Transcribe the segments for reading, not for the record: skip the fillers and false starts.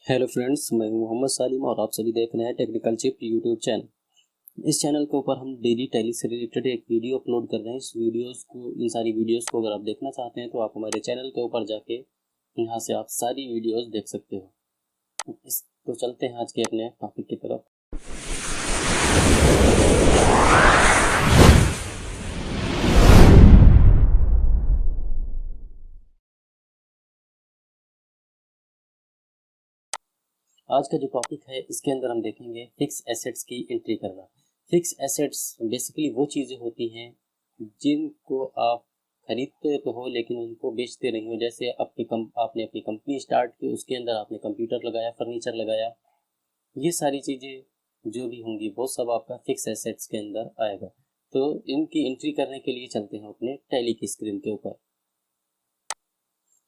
Hello friends, मैं हूं मोहम्मद सालिम और आप सभी देख रहे हैं टेक्निकल चिप यूट्यूब चैनल। इस चैनल के ऊपर हम डेली टैली से रिलेटेड एक वीडियो अपलोड कर रहे हैं। इन सारी वीडियोस को अगर आप देखना चाहते हैं तो आप हमारे चैनल के ऊपर जाके यहाँ से आप सारी वीडियोस देख सकते हो। तो चलते हैं आज के अपने टॉपिक की तरफ। आज का जो टॉपिक है इसके अंदर हम देखेंगे फिक्स एसेट्स की एंट्री करना। फिक्स एसेट्स बेसिकली वो चीज़ें होती हैं जिनको आप खरीदते तो हो लेकिन उनको बेचते नहीं हो। जैसे आपने अपनी कंपनी स्टार्ट की, उसके अंदर आपने कंप्यूटर लगाया, फर्नीचर लगाया, ये सारी चीज़ें जो भी होंगी वो सब आपका फिक्स एसेट्स के अंदर आएगा। तो इनकी एंट्री करने के लिए चलते हैं अपने टैली की स्क्रीन के ऊपर।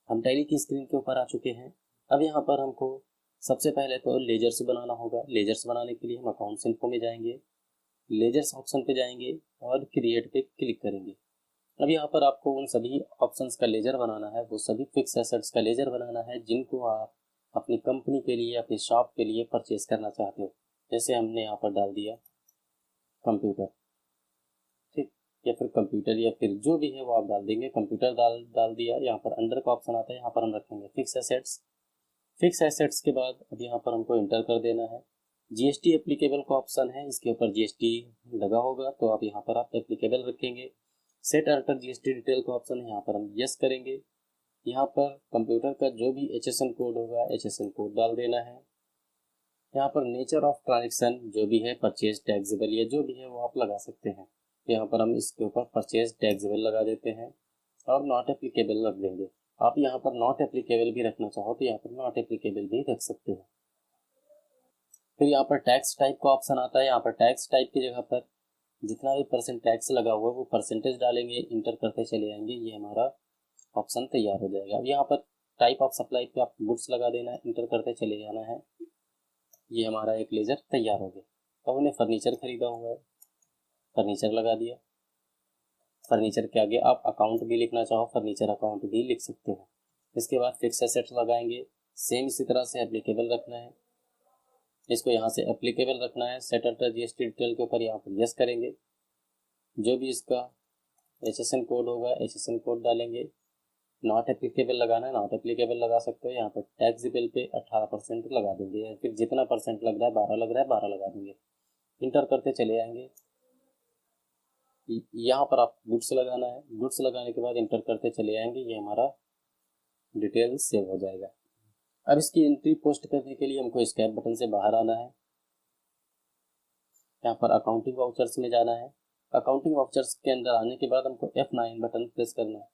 हम टैली की स्क्रीन के ऊपर आ चुके हैं। अब यहाँ पर हमको सबसे पहले तो लेजर्स बनाना होगा। लेजर्स बनाने के लिए हम अकाउंट्स इन्फो में जाएंगे, लेजर्स ऑप्शन पे जाएंगे और क्रिएट पे क्लिक करेंगे। अब यहाँ पर आपको उन सभी ऑप्शंस का लेजर बनाना है, वो सभी फिक्स एसेट्स का लेजर बनाना है जिनको आप अपनी कंपनी के लिए, अपनी शॉप के लिए परचेज करना चाहते हो। जैसे हमने यहाँ पर डाल दिया कंप्यूटर, ठीक, या फिर कंप्यूटर या फिर जो भी है वो आप डाल देंगे। कंप्यूटर डाल दिया। यहाँ पर अंडर का ऑप्शन आता है, यहाँ पर हम रखेंगे फिक्स एसेट्स। फिक्स एसेट्स के बाद अब यहाँ पर हमको इंटर कर देना है। जीएसटी एप्लीकेबल का ऑप्शन है, इसके ऊपर जीएसटी लगा होगा तो आप यहाँ पर आप एप्लीकेबल रखेंगे। सेट अल्टर जीएसटी डिटेल का ऑप्शन है, यहाँ पर हम यस करेंगे। यहाँ पर कंप्यूटर का जो भी एचएसएन कोड होगा, एचएसएन कोड डाल देना है। यहाँ पर नेचर ऑफ ट्रांजेक्शन जो भी है, परचेज टैक्सेबल या जो भी है वो आप लगा सकते हैं। यहाँ पर हम इसके ऊपर परचेज टैक्सेबल लगा देते हैं और नॉट एप्लीकेबल रख देंगे। आप यहाँ पर नॉट एप्लीकेबल भी रखना चाहो तो यहाँ पर नॉट एप्लीकेबल भी रख सकते हो। फिर यहाँ पर टैक्स टाइप का ऑप्शन आता है। यहाँ पर टैक्स टाइप की जगह पर जितना भी परसेंट टैक्स लगा हुआ है वो परसेंटेज डालेंगे, इंटर करते चले जाएंगे, ये हमारा ऑप्शन तैयार हो जाएगा। अब यहाँ पर टाइप ऑफ सप्लाई पे आप गुड्स लगा देना है, इंटर करते चले जाना है। ये हमारा एक लेजर तैयार हो गया। अब उन्हें फर्नीचर खरीदा हुआ है, फर्नीचर लगा दिया। फर्नीचर के आगे आप अकाउंट भी लिखना चाहो, फर्नीचर अकाउंट भी लिख सकते हो। इसके बाद फिक्स एसेट्स लगाएंगे, सेम इसी तरह से एप्लीकेबल रखना है। इसको यहाँ से एप्लीकेबल रखना है। सेट अल्टर जीएसटी डिटेल के ऊपर यहाँ पर यस करेंगे। जो भी इसका एचएसएन कोड होगा, एचएसएन कोड डालेंगे। नॉट एप्लीकेबल लगाना है, नॉट एप्लीकेबल लगा सकते हो। यहाँ पर टैक्सेबल पे 18% लगा देंगे, या फिर जितना परसेंट लग रहा है, 12 लग रहा है, 12 लगा देंगे। इंटर करते चले जाएंगे। यहाँ पर आप गुड्स लगाना है, गुड्स लगाने के बाद इंटर करते चले जाएंगे। ये हमारा डिटेल सेव हो जाएगा। अब इसकी एंट्री पोस्ट करने के लिए हमको स्कैप बटन से बाहर आना है। यहाँ पर अकाउंटिंग वाउचर्स में जाना है। अकाउंटिंग वाउचर्स के अंदर आने के बाद हमको F9 बटन प्रेस करना है।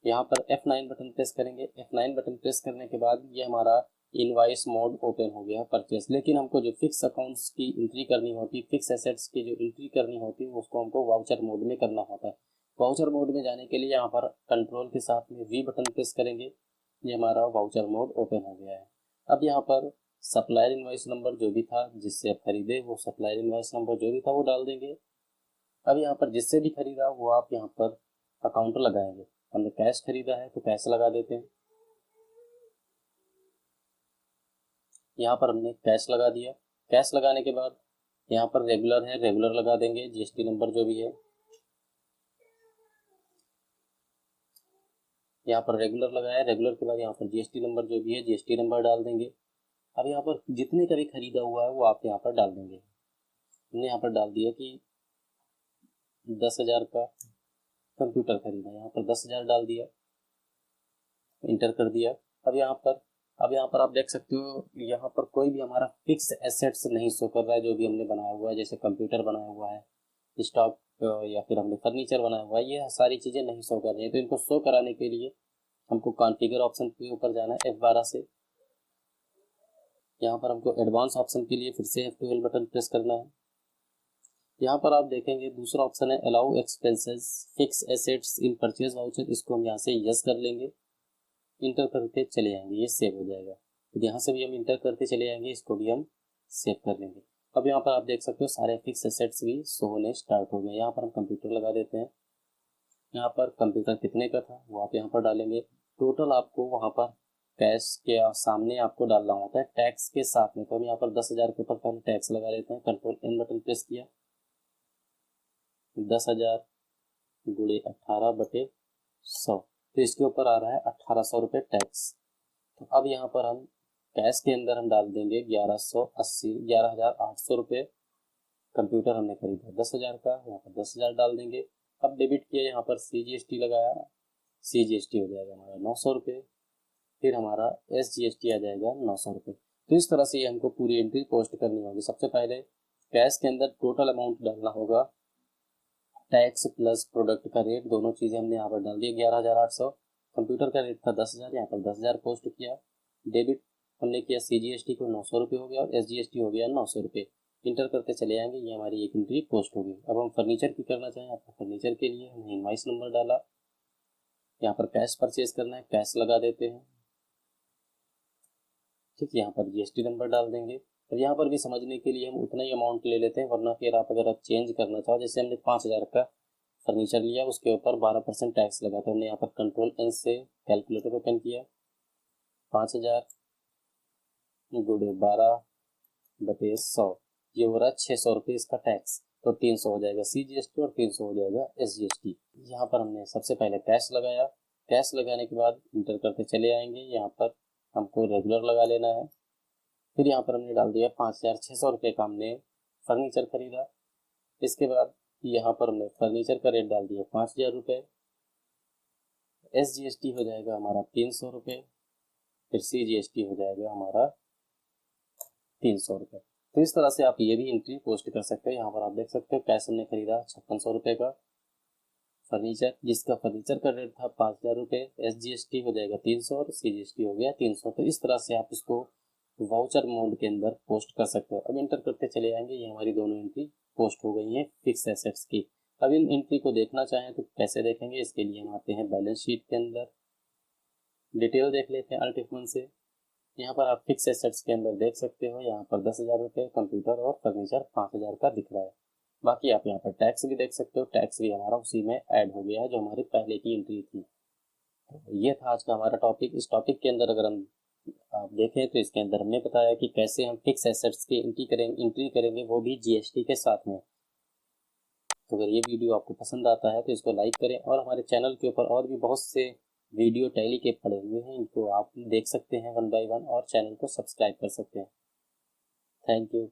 यहाँ पर F9 बटन प्रेस करेंगे। F9 बटन प्रेस करने के बाद ये हमारा इनवाइस मोड ओपन हो गया परचेस। लेकिन हमको जो फिक्स अकाउंट्स की एंट्री करनी होती, फिक्स एसेट्स की जो एंट्री करनी होती है उसको हमको वाउचर मोड में करना होता है। वाउचर मोड में जाने के लिए यहाँ पर कंट्रोल के साथ में V बटन प्रेस करेंगे। ये हमारा वाउचर मोड ओपन हो गया है। अब यहाँ पर सप्लायर इनवाइस नंबर जो भी था जिससे आप खरीदे, वो सप्लायर इनवाइस नंबर जो भी था वो डाल देंगे। अब यहाँ पर जिससे भी खरीदा वो आप यहाँ पर अकाउंट लगाएंगे। हमने कैश खरीदा है तो कैश लगा देते हैं। यहाँ पर हमने कैश लगा दिया। कैश लगाने के बाद यहाँ पर रेगुलर है, रेगुलर लगा देंगे। जीएसटी नंबर जो भी है यहाँ पर रेगुलर लगाया। रेगुलर के बाद यहाँ पर जीएसटी नंबर जो भी है, जीएसटी नंबर डाल देंगे। अब यहाँ पर जितने का भी खरीदा हुआ है वो आप यहाँ पर डाल देंगे। हमने यहाँ पर डाल दिया कि 10,000 का कंप्यूटर खरीदा, यहाँ पर 10,000 डाल दिया, इंटर कर दिया। अब यहाँ पर आप देख सकते हो यहाँ पर कोई भी हमारा फिक्स एसेट्स नहीं शो कर रहा है। जो भी हमने बनाया हुआ है, जैसे कंप्यूटर बनाया हुआ है, स्टॉक या फिर हमने फर्नीचर बनाया हुआ है, ये सारी चीज़ें नहीं शो कर रही है। तो इनको शो कराने के लिए हमको कॉन्फ़िगर ऑप्शन के ऊपर जाना है F12 से। यहाँ पर हमको एडवांस ऑप्शन के लिए फिर से F12 बटन प्रेस करना है। यहाँ पर आप देखेंगे दूसरा ऑप्शन है allow expenses fix assets in purchase voucher. इसको हम यहाँ से यस कर लेंगे, इंटर करके चले जाएंगे, ये सेव हो जाएगा। तो यहाँ से भी हम इंटर करते चले जाएंगे, इसको भी हम सेव कर लेंगे। अब यहाँ पर आप देख सकते हो सारे फिक्स एसेट्स भी शो होने स्टार्ट हो गए। यहाँ पर हम कंप्यूटर लगा देते हैं। यहाँ पर कंप्यूटर कितने का था वो आप यहाँ पर डालेंगे। टोटल आपको वहाँ पर कैश के सामने आपको डालना होता है टैक्स के साथ में। तो हम यहाँ पर 10,000 के ऊपर पहले टैक्स लगा लेते हैं। कंट्रोल N बटन प्रेस किया, 10,000 गुणे 18/100, तो इसके ऊपर आ रहा है 1800 रुपये टैक्स। तो अब यहाँ पर हम कैश के अंदर हम डाल देंगे 11,800 रुपये। कंप्यूटर हमने खरीदा 10,000 का, यहाँ पर 10,000 डाल देंगे। अब डेबिट किया, यहाँ पर CGST लगाया, CGST हो जाएगा हमारा 900 रुपये। फिर हमारा SGST आ जाएगा 900 रुपये। तो इस तरह से हमको पूरी एंट्री पोस्ट करनी होगी। सबसे पहले कैश के अंदर टोटल अमाउंट डालना होगा, टैक्स प्लस प्रोडक्ट का रेट, दोनों चीज़ें हमने यहाँ पर डाल दी। 11,800 कंप्यूटर का रेट था 10,000, यहाँ पर 10,000 पोस्ट किया। डेबिट हमने किया CGST को 900 रुपये हो गया और SGST हो गया 900 रुपये। इंटर करते चले आएंगे, ये हमारी एक एंट्री पोस्ट होगी। अब हम फर्नीचर की करना चाहें, आपको फर्नीचर के लिए हमने इनवाइस नंबर डाला, यहाँ पर कैश परचेज करना है, कैश लगा देते हैं। ठीक, यहाँ पर GST नंबर डाल देंगे। और यहाँ पर भी समझने के लिए हम उतना ही अमाउंट ले लेते हैं, वरना फिर आप अगर चेंज करना चाहो, जैसे हमने 5,000 का फर्नीचर लिया, उसके ऊपर 12% टैक्स लगा, तो हमने यहाँ पर कंट्रोल N से कैलकुलेटर ओपन किया, 5,000 गुणे 12/100, ये हो रहा है 600 रुपये इसका टैक्स। तो 300 हो जाएगा CGST और 300 हो जाएगा SGST। यहाँ पर हमने सबसे पहले कैश लगाया, कैश लगाने के बाद इंटर करते चले आएंगे, यहाँ पर हमको रेगुलर लगा लेना है। फिर यहाँ पर हमने डाल दिया 5,600 रुपये का हमने फर्नीचर खरीदा। इसके बाद यहाँ पर हमने फर्नीचर का रेट डाल दिया 5,000 रुपये। SGST हो जाएगा हमारा 300 रुपये, फिर CGST हो जाएगा हमारा 300 रुपये। तो इस तरह से आप ये भी एंट्री पोस्ट कर सकते हो। यहाँ पर आप देख सकते हो कैश हमने खरीदा 5600 रुपये का फर्नीचर, जिसका फर्नीचर का रेट था 5,000 रुपये। SGST हो जाएगा 300 और CGST हो गया 300। तो इस तरह से आप इसको वाउचर मोड के अंदर पोस्ट कर सकते हो। अब इंटर करते चले आएंगे, ये हमारी दोनों एंट्री पोस्ट हो गई हैं फिक्स एसेट्स की। अब इन एंट्री को देखना चाहें तो कैसे देखेंगे, इसके लिए हम आते हैं बैलेंस शीट के अंदर, डिटेल देख लेते हैं अल्ट F1 से। यहाँ पर आप फिक्स एसेट्स के अंदर देख सकते हो, यहाँ पर 10,000 रुपये कंप्यूटर और फर्नीचर 5,000 का दिख रहा है। बाकी आप यहाँ पर टैक्स भी देख सकते हो, टैक्स भी हमारा उसी में ऐड हो गया है जो हमारी पहले की एंट्री थी। तो ये था आज का हमारा टॉपिक। इस टॉपिक के अंदर अगर हम आप देखें तो इसके अंदर हमने बताया कि कैसे हम फिक्स एसेट्स की एंट्री करेंगे, वो भी GST के साथ में। तो अगर ये वीडियो आपको पसंद आता है तो इसको लाइक करें, और हमारे चैनल के ऊपर और भी बहुत से वीडियो टैली के पड़े हुए हैं, इनको आप देख सकते हैं 1 बाय 1 और चैनल को सब्सक्राइब कर सकते हैं। Thank you.